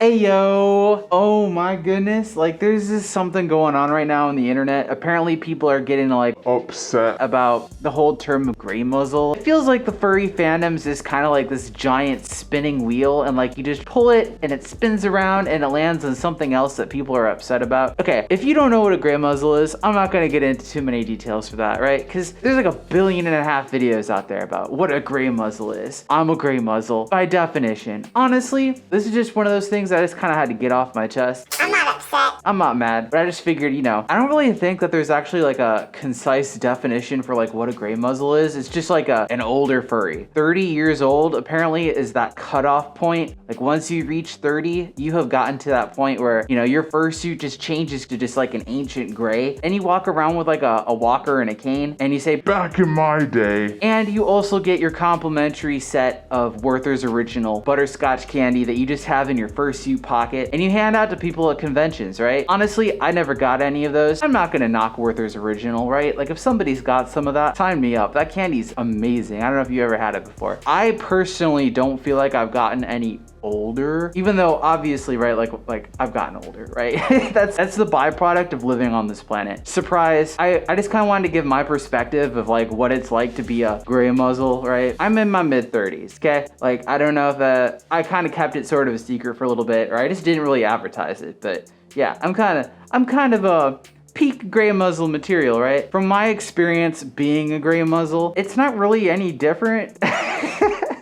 Ayo! Oh my goodness, like there's just something going on right now on the internet. Apparently people are getting like upset about the whole term of Greymuzzle. It feels like the furry fandoms is kind of like this giant spinning wheel, and like you just pull it and it spins around and it lands on something else that people are upset about. Okay, if you don't know what a Greymuzzle is, I'm not gonna get into too many details for that, right? Because there's like 1.5 billion videos out there about what a Greymuzzle is. I'm a Greymuzzle by definition. Honestly, this is just one of those things I just kind of had to get off my chest. I'm not upset. I'm not mad, but I just figured, you know, I don't really think that there's actually like a concise definition for like what a Greymuzzle is. It's just like an older furry. 30 years old apparently is that cutoff point. Like once you reach 30, you have gotten to that point where, you know, your fursuit just changes to just like an ancient gray, and you walk around with like a walker and a cane, and you say, back in my day. and you also get your complimentary set of Werther's Original butterscotch candy that you just have in your fursuit pocket, and you hand out to people at conventions, right? Honestly, I never got any of those. I'm not gonna knock Werther's Original, right? Like if somebody's got some of that, sign me up. That candy's amazing. I don't know if you ever had it before. I personally don't feel like I've gotten any older, even though obviously, right, like I've gotten older, right? that's the byproduct of living on this planet. Surprise. I just kind of wanted to give my perspective of like what it's like to be a Greymuzzle, right? I'm in my mid-30s, okay? Like I don't know if I kind of kept it sort of a secret for a little bit, or I just didn't really advertise it, but yeah, I'm kind of a peak Greymuzzle material, right? From my experience being a Greymuzzle, it's not really any different.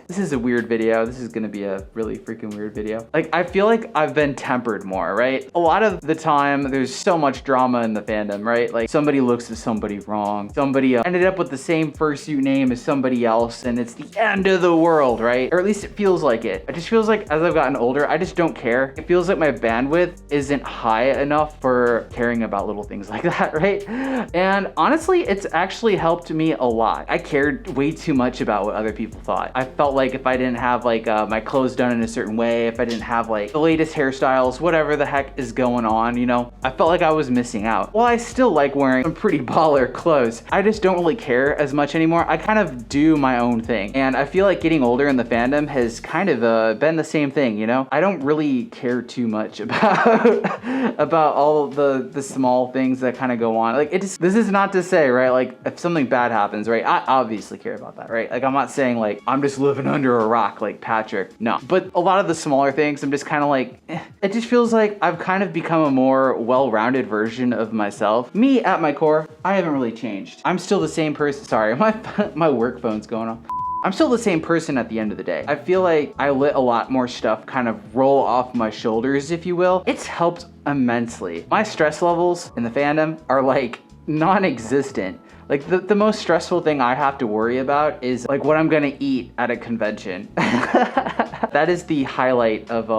This is a weird video. This is gonna be a really freaking weird video. Like, I feel like I've been tempered more, right? A lot of the time, there's so much drama in the fandom, right? Like, somebody looks at somebody wrong. Somebody ended up with the same fursuit name as somebody else, and it's the end of the world, right? Or at least it feels like it. It just feels like as I've gotten older, I just don't care. It feels like my bandwidth isn't high enough for caring about little things like that, right? And honestly, it's actually helped me a lot. I cared way too much about what other people thought. I felt like if I didn't have like my clothes done in a certain way, if I didn't have like the latest hairstyles, whatever the heck is going on, you know, I felt like I was missing out. Well, I still like wearing some pretty baller clothes. I just don't really care as much anymore. I kind of do my own thing. And I feel like getting older in the fandom has kind of been the same thing, you know? I don't really care too much about all the small things that kind of go on. Like this is not to say, right? Like if something bad happens, right? I obviously care about that, right? Like I'm not saying like I'm just living under a rock like Patrick. No, but a lot of the smaller things, I'm just kind of like, it just feels like I've kind of become a more well-rounded version of myself. Me at my core, I haven't really changed. I'm still the same person. Sorry, my work phone's going off. I'm still the same person at the end of the day. I feel like I let a lot more stuff kind of roll off my shoulders, if you will. It's helped immensely. My stress levels in the fandom are like non-existent. Like the most stressful thing I have to worry about is like what I'm gonna eat at a convention. That is the highlight of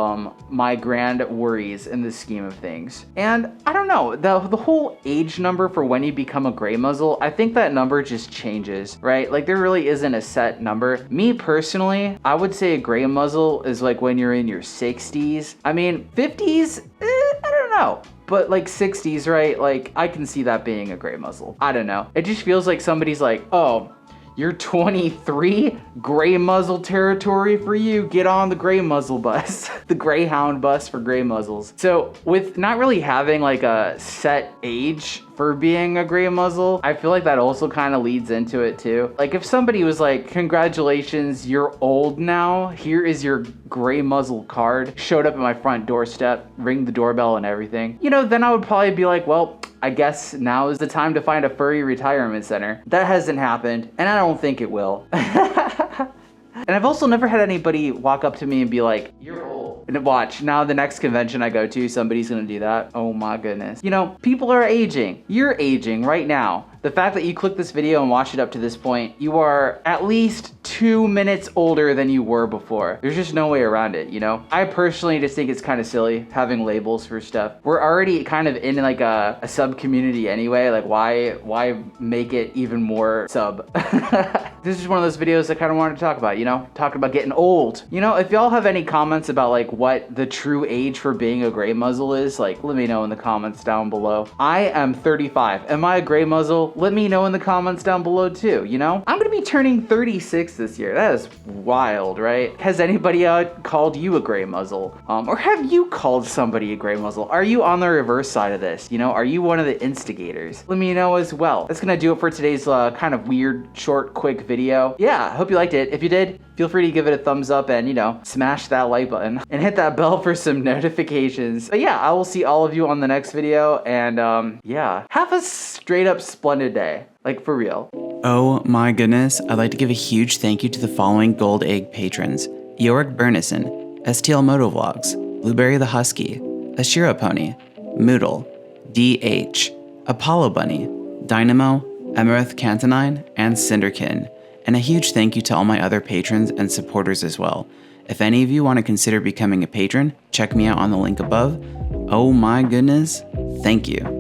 my grand worries in the scheme of things. And I don't know, the whole age number for when you become a Greymuzzle, I think that number just changes, right? Like there really isn't a set number. Me personally, I would say a Greymuzzle is like when you're in your 60s. I mean, 50s, I don't know. But like 60s, right? Like I can see that being a Greymuzzle. I don't know. It just feels like somebody's like, oh, you're 23? Greymuzzle territory for you. Get on the Greymuzzle bus. The Greyhound bus for Greymuzzles. So with not really having like a set age for being a Greymuzzle, I feel like that also kind of leads into it too. Like if somebody was like, congratulations, you're old now, here is your Greymuzzle card, showed up at my front doorstep, ring the doorbell and everything, you know, then I would probably be like, well, I guess now is the time to find a furry retirement center. That hasn't happened, and I don't think it will. And I've also never had anybody walk up to me and be like, you're old. And watch, now the next convention I go to, somebody's gonna do that. Oh my goodness. You know, people are aging. You're aging right now. The fact that you clicked this video and watched it up to this point, you are at least 2 minutes older than you were before. There's just no way around it, you know? I personally just think it's kind of silly having labels for stuff. We're already kind of in like a sub community anyway. Like why make it even more sub? This is one of those videos I kind of wanted to talk about, you know, talking about getting old. You know, if y'all have any comments about like what the true age for being a Greymuzzle is, like let me know in the comments down below. I am 35. Am I a Greymuzzle? Let me know in the comments down below too, you know? I'm gonna be turning 36 this year. That is wild, right? Has anybody called you a Greymuzzle? Or have you called somebody a Greymuzzle? Are you on the reverse side of this? You know, are you one of the instigators? Let me know as well. That's gonna do it for today's kind of weird, short, quick video. Yeah, I hope you liked it. If you did, feel free to give it a thumbs up and, you know, smash that like button and hit that bell for some notifications. But yeah, I will see all of you on the next video, and yeah, have a straight up splendid day. Like, for real. Oh my goodness, I'd like to give a huge thank you to the following Gold Egg patrons: Yorick Burnison, STL Motovlogs, Blueberry the Husky, Ashira Pony, Moodle, DH, Apollo Bunny, Dynamo, Emerith Cantonine, and Cinderkin. And a huge thank you to all my other patrons and supporters as well. If any of you want to consider becoming a patron, check me out on the link above. Oh my goodness, thank you.